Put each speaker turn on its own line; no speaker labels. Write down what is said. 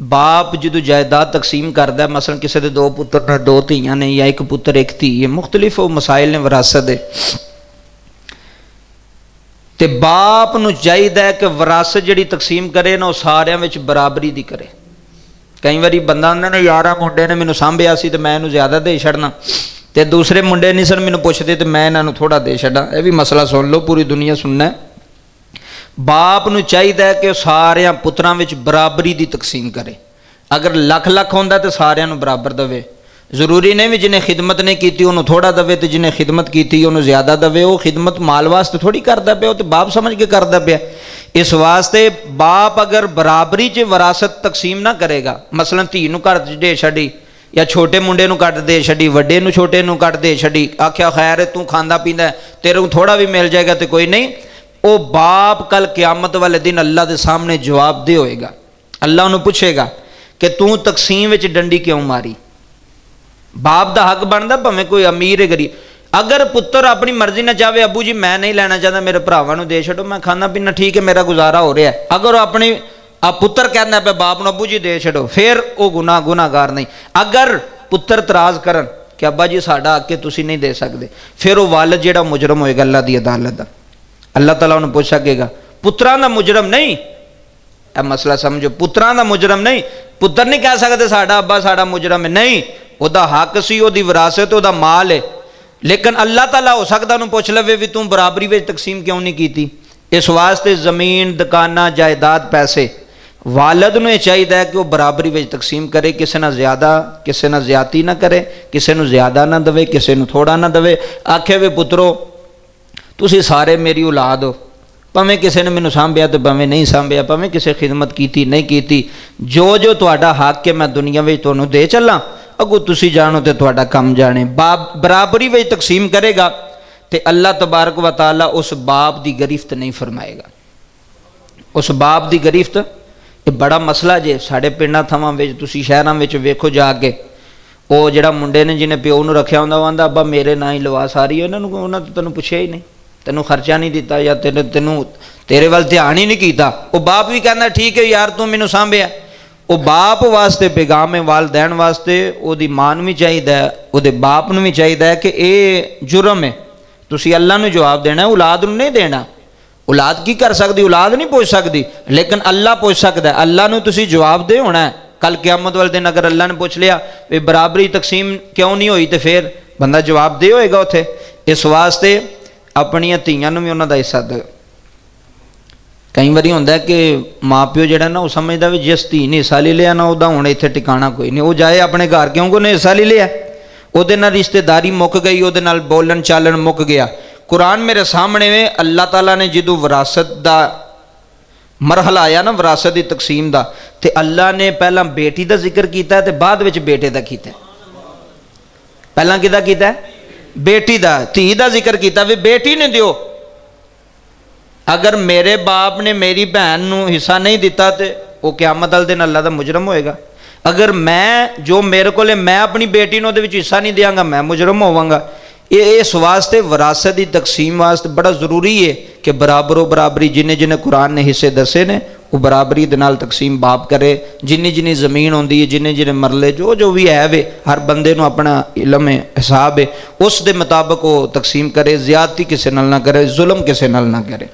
باپ جدو جائیداد تقسیم کرتا ہے، مثلا کسی دے 2 پتر نے 2 دھیاں نے یا 1 پتر 1 دھی ہے، مختلف وہ مسائل نے وراثت دے، تے باپ نو چاہیے کہ وراثت جڑی تقسیم کرے نا وہ سارے وچ برابری دی کرے۔ کئی باری بندہ آندا نا یار منڈے نے مینوں سانبھیا سی تے میں انہوں زیادہ دے چھڑنا، تے دوسرے منڈے نہیں سن مینوں پوچھتے تے میں انہوں تھوڑا دے چھڑا۔ یہ بھی مسئلہ سن لو، پوری دنیا سننا ہے۔ باپ نو چاہیے کہ سارے پتراں وچ برابری دی تقسیم کرے۔ اگر لکھ لکھ ہوندا تے سارے نو برابر دے، ضروری نہیں بھی جنہیں خدمت نہیں کیتی انہوں تھوڑا دے تے جنہیں خدمت کیتی انہوں زیادہ دے۔ وہ خدمت مال واسطے تھوڑی کردا پیا، وہ تے باپ سمجھ کے کردا پیا۔ اس واسطے باپ اگر برابری چ وراثت تقسیم نہ کرے گا، مثلا دھی نو کٹ دے چھڈی یا چھوٹے منڈے نو کٹ دے چھڈی، وڈے نو چھوٹے نو کٹ دے چھڈی، آکھیا خیر ہے تو کھاندا پیندا ہے تیرے کو تھوڑا بھی مل جائے گا تے کوئی نہیں، او باپ کل قیامت والے دن اللہ دے سامنے جواب دے ہوئے گا۔ اللہ انہوں پوچھے گا کہ تو تقسیم وچ ڈنڈی کیوں ماری؟ باپ دا حق بندا بھویں کوئی امیر ہے غریب۔ اگر پتر اپنی مرضی نہ چاہے ابو جی میں نہیں لینا چاہتا میرے بھراواں نو دے چھڈو میں کھانا پینا ٹھیک ہے میرا گزارا ہو رہا ہے، اگر وہ اپنی پتر کہنا پہ باپ نو ابو جی دے چھڈو پھر وہ گناہگار نہیں۔ اگر پتر تراز کرن کہ ابا جی ساڈا حق ہے تسی نہیں دے سکتے، پھر وہ والد جیڑا مجرم ہوئے گا اللہ دی عدالت دا، اللہ تعالیٰ انہوں پوچھ سکے گا۔ پتراں دا مجرم نہیں، اے مسئلہ سمجھو، پتراں دا مجرم نہیں، پتر نہیں کہہ سکتے ساڈا ابا ساڈا مجرم ہے، نہیں، وہ دا حق سی، وہ دی وراثت، وہ دا مال ہے، لیکن اللہ تعالیٰ ہو سکتا انہوں پوچھ لوے بھی تم برابری وچ تقسیم کیوں نہیں کیتی۔ اس واسطے زمین دکانہ جائیداد پیسے والد نو چاہیے کہ وہ برابری وچ تقسیم کرے، کسی نہ زیادہ کسی نہ زیادتی نہ کرے، کسی نو زیادہ نہ دے کسی نو تھوڑا نہ دے۔ آکھے وے پترو تسی سارے میری اولاد ہو، پویں کسی نے مینوں سانبھیا تو پویں نہیں سانبھیا، پویں کسی خدمت کیتی نہیں کیتی، جو تہاڈا حق ہے میں دنیا وچ تانوں دے چلاں، اگو تسی جانو تے تہاڈا کم جانے۔ باپ برابری وچ تقسیم کرے گا تے اللہ تبارک و تعالی اس باپ دی گرفت نہیں فرمائے گا۔ اس باپ دی گرفت یہ بڑا مسئلہ جے، ساڈے پنڈاں تھاواں وچ تسی شہراں وچ ویکھو جا کے، وہ جڑا منڈے نے جنہیں پیو نو رکھیا ہوندا وہ آندا ابا میرے نا ہی لوا ساری، انہاں تو تینوں پوچھیا ہی نہیں، تینوں خرچہ نہیں دیتا یا تینوں تیرے وال دھیان ہی نہیں کیتا۔ وہ باپ بھی کہنا ٹھیک ہے یار تو مینوں سانبھیا، وہ باپ واسطے پیغام والدین واسطے وہ دی ماں نوں بھی چاہیے، وہ دے باپ نوں بھی چاہیے کہ اے جرم ہے، تسی اللہ نوں جواب دینا ہے، اولاد نوں نہیں دینا۔ اولاد کی کر سکتی؟ اولاد نہیں پوچھ سکتی، لیکن اللہ پوچھ سکتا ہے، اللہ نوں تسی جواب دے ہونا ہے۔ کل قیامت والے دن اگر اللہ نے پوچھ لیا کہ برابری تقسیم کیوں نہیں ہوئی تو پھر بندہ جواب دے ہوئے گا اتنے۔ اس واسطے اپنی دھیاں نوں بھی انہاں دا حصہ دے۔ کئی باری ہوتا ہے کہ ماں پیو جڑا نا وہ سمجھتا بھی جس دھی نے حصہ لے لیا نا وہ ہوں اتنے ٹکانا کوئی نہیں، وہ جائے اپنے گھر کیوں کہ انہیں حصہ لے لیا، وہ رشتہ داری مک گئی، وہ بولن چالن مک گیا۔ قرآن میرے سامنے میں اللہ تعالیٰ نے جدو وراثت دا مرحلہ آیا نا وراثت دی تقسیم دا، تے اللہ نے پہلا بیٹی دا ذکر کیتا ہے تے بعد وچ بیٹے دا کیتا ہے۔ پہلا کدا کیتا ہے؟ بیٹی دا، دھی دا ذکر کیتا ہے، بیٹی نے دیو۔ اگر میرے باپ نے میری بہن نو حصہ نہیں دیتا تے وہ قیامت والے دن اللہ دا مجرم ہوئے گا۔ اگر میں جو میرے کو لے میں اپنی بیٹی نو دے وچ حصہ نہیں دیاں گا میں مجرم ہوواں گا۔ اس واسطے وراثت دی تقسیم واسطے بڑا ضروری ہے کہ برابر و برابری جنہیں جنہیں قرآن نے حصے دسے نے وہ برابری دے نال تقسیم باپ کرے۔ جنی جنی زمین ہوندی ہے، جنہیں جنہیں مرلے جو بھی ہے وے، ہر بندے نو اپنا علم ہے، حساب ہے، اس دے مطابق وہ تقسیم کرے، زیادتی کسے نال نہ کرے، ظلم کسے نال نہ کرے۔